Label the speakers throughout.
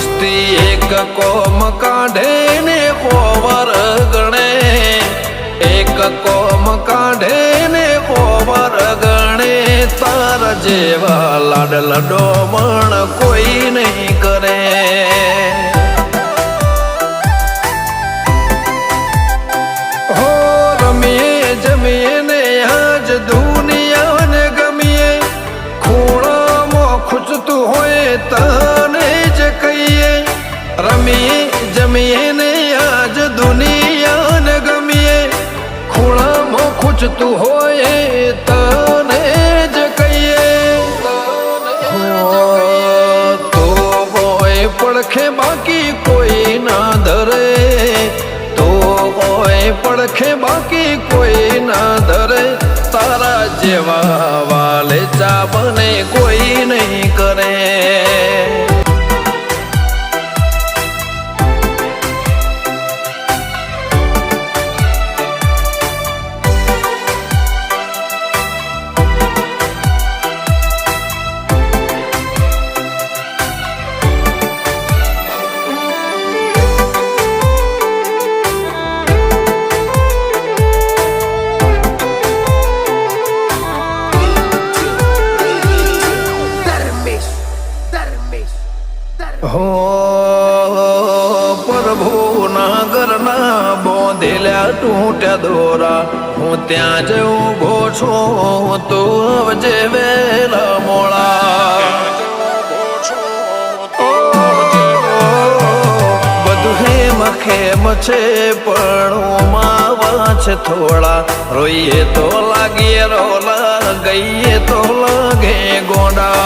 Speaker 1: વસ્તી એક કોમ કાઢે ને કોવર ગણે, એક કોમ કાઢે ને કોવર ગણે, તાર જેવા લાડ લડોમણ કોઈ નહીં કરે. હો રમીએ જમીએ ને આજ દુનિયાને ગમીએ, ખૂણામાં ખૂચતું હોય તને જ કહીએ. રમીએ જમીએ ને આજ દુનિયાને ગમીએ, ખૂણામાં ખૂચતું હોય તને જ કહીએ. તો હોય પડખે બાકી કોઈ ના ધરે, તો હોય પડખે બાકી કોઈ ના ધરે, તારા જેવા વાલે ચા બને કોઈ નહીં કરે. હો પ્રભુના ઘરના બોંધેલા તૂટ્યા દોરા, હું ત્યાં જ ઊભો છું, તું આવજે વેલા મોળા. બધું હેમ ખેમ છે પણ માવા છે થોડા, રોઈએ તો લાગીએ રોલા, ગઈએ તો લાગે ગોંડા.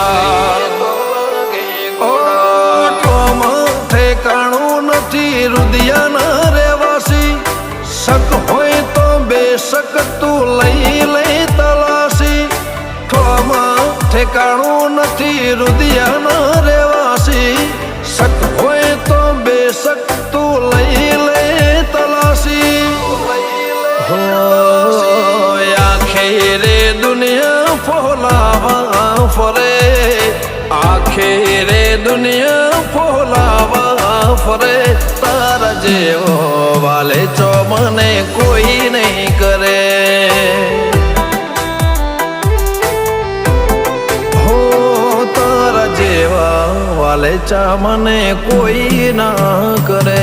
Speaker 1: ઠેકાણું નથી રુદિયાના રહેવાસી, શક હોય તો બેશક તું લઈ લે તલાશી. ઠેકાણું નથી રુદિયાના રહેવાસી, શક હોય તો બેશક તું લઈ લે તલાશી. હો આખે રે દુનિયા ફોલાવા ફરે, આખે રે દુનિયા ફોલાવા ફરે, તારા જેવો વાલે ચો મને કોઈ નહીં કરે. હો તારા જેવા વાલે ચા મને કોઈ ના કરે.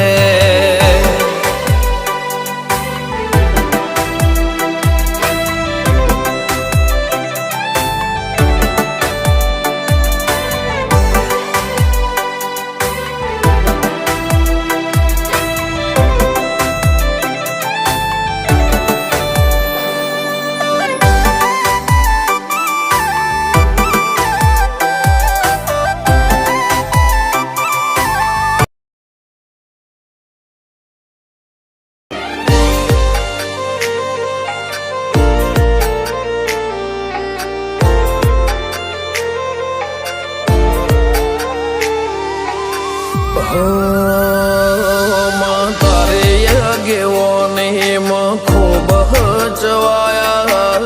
Speaker 1: તારે આગેવાને એમાં ખૂબ હચવાયા,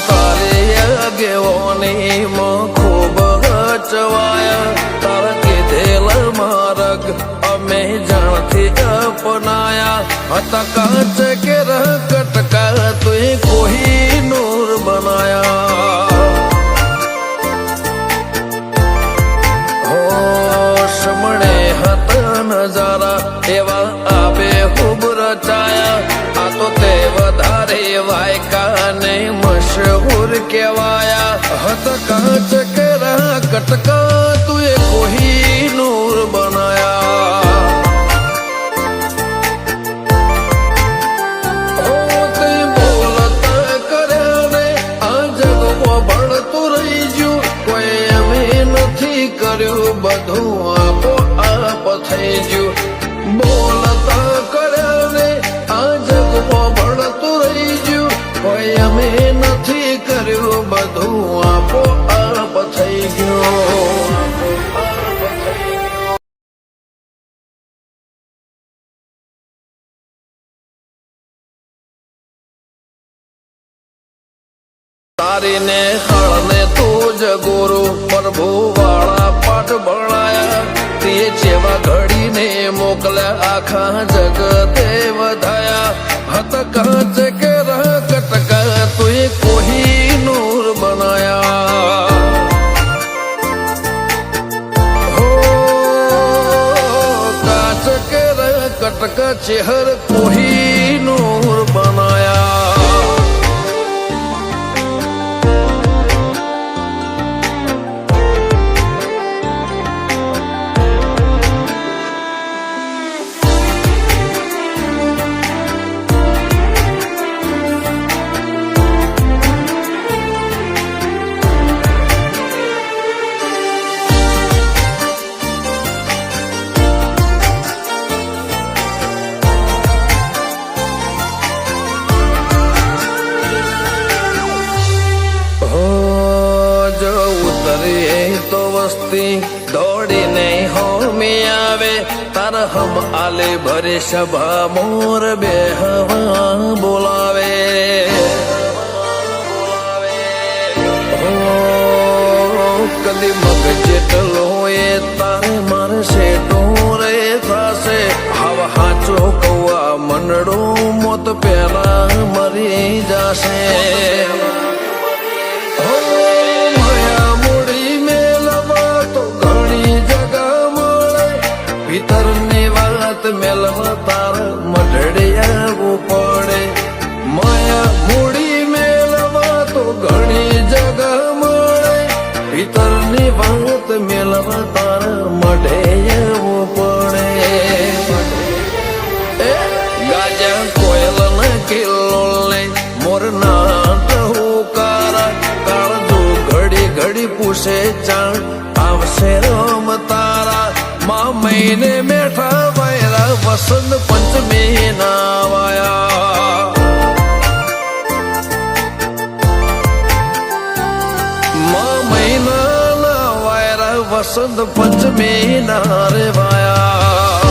Speaker 1: તારે આગેવાને એમાં ખૂબ હચવાયા, તારા કીધેલા માર્ગ અમે જાણથી અપનાયા. હતા કાચ કે કટકા તું કોઈ નૂર બનાયા. સમણે હતા નજારા એવા આબે ખૂબ રચાયા, આ તો તે વધારે વાયકા ને મશહૂર કહેવાયા. હતા કાચ કેરા કટકા તું કોઈ નૂર બનાયા. હો તે બોલતા કર્યા ને આ જગમાં ભળતું રહી ગયું, કોઈ અમે નથી કર્યું, બધું આપો આપ થઈ ગયું. બોલતા કર્યા ને આ જગમાં ભળતું રહી ગયું, કોઈ અમે નથી કર્યું, બધું આપો આપ થઈ ગયું. તારીને હળને તું ગુરુ પ્રભુ વાળા પાઠ ભણાયા તે જેવા ઘડીને મોકલ્યા આખા જગતે વધાયા હત કાચ કે રહ કટકા તુએ કોઈ નૂર બનાયા હો કાચ કે રહ કટકા ચેહર કોઈ નૂર બનાયા તો વસ્તી દોડીને હોમી આવે તાર હમ આલે ભરે સભા મોર બે હવા બોલાવે કદી મગ જેટલો એ તારે મારે શેટો રે થાશે હવા હાચો કૌવા મંડળો મોત પેલા મરી જાશે ભીતરની વાત મેલવા તાર મઢડે આવવું પડે માયા મૂડી મેલવા તો ઘણી જગા મળે ભીતરની વાત મેલવા તાર મઢે આવવું પડે ગાજા કોયલ ને કિલ્લો ને મોરના ટહુકારા કાળજો ઘડી ઘડી પૂછે ચાણ આવશે રોમ તારા મહિને મેઠા વાયરા વસંત પંચમી ના વાયા મહિના ના વાયરા વસંત પંચમી ના રે વાયા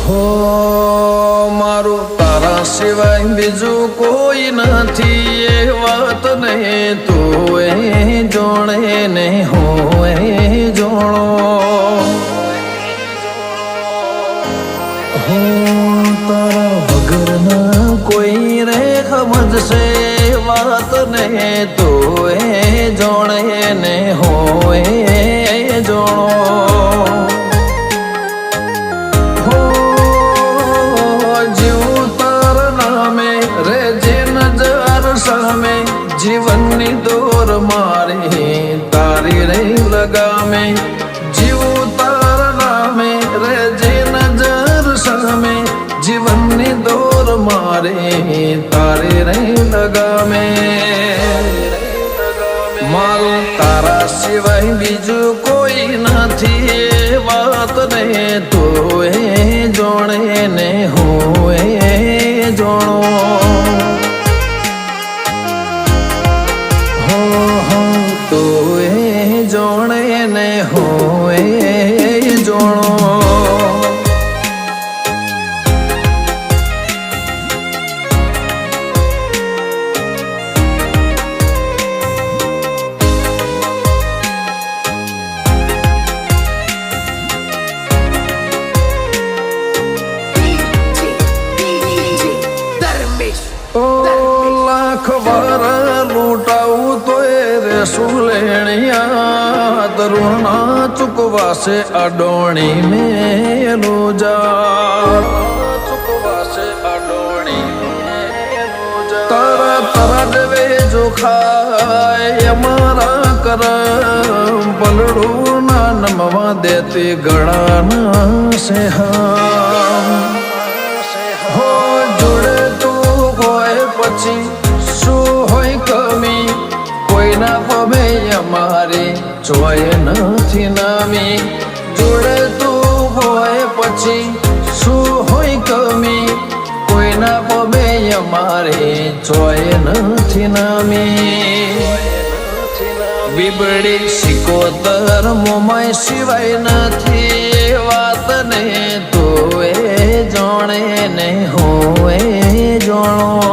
Speaker 1: હો મારું તારા સિવાય બીજું કોઈ નથી એ વાત નહીં તું એ જોણે ને હો એ જોણો હો તારા વગરના કોઈ રે સમજશે વાત નહીં તું એ જોણે ને હો એ જોણો જીવનની દોર મારી તારી રે લગામે જીવું તારા નામે રે જે નજર સામે જીવનની દોર મારી તારી રે લગામે મારું તારા સિવાય બીજું કોઈ નથી એ વાત ને તું એ જોણે ને હું એ જોણો તું એ જોણે ને હું એ જોણો લાખ વાર લૂંટાવું તો રે સુલેણિયા તરુણા ચૂકવાશે અડોણી મેલું જા ચૂકવાશે અડોણી તારા તારા દેવે જો ખાય અમારા કરમ પલડું ના નમવા દેતી ગળાના સેહા હો ચોય નથી નામી જોડે તું હોય પછી શું હોય કમી કોઈના પબે અમારે ચોય નથી નામી બીબડી સિકોતર મોમાય સિવાય નથી એ વાતને તું એ જાણે ને હું એ જાણો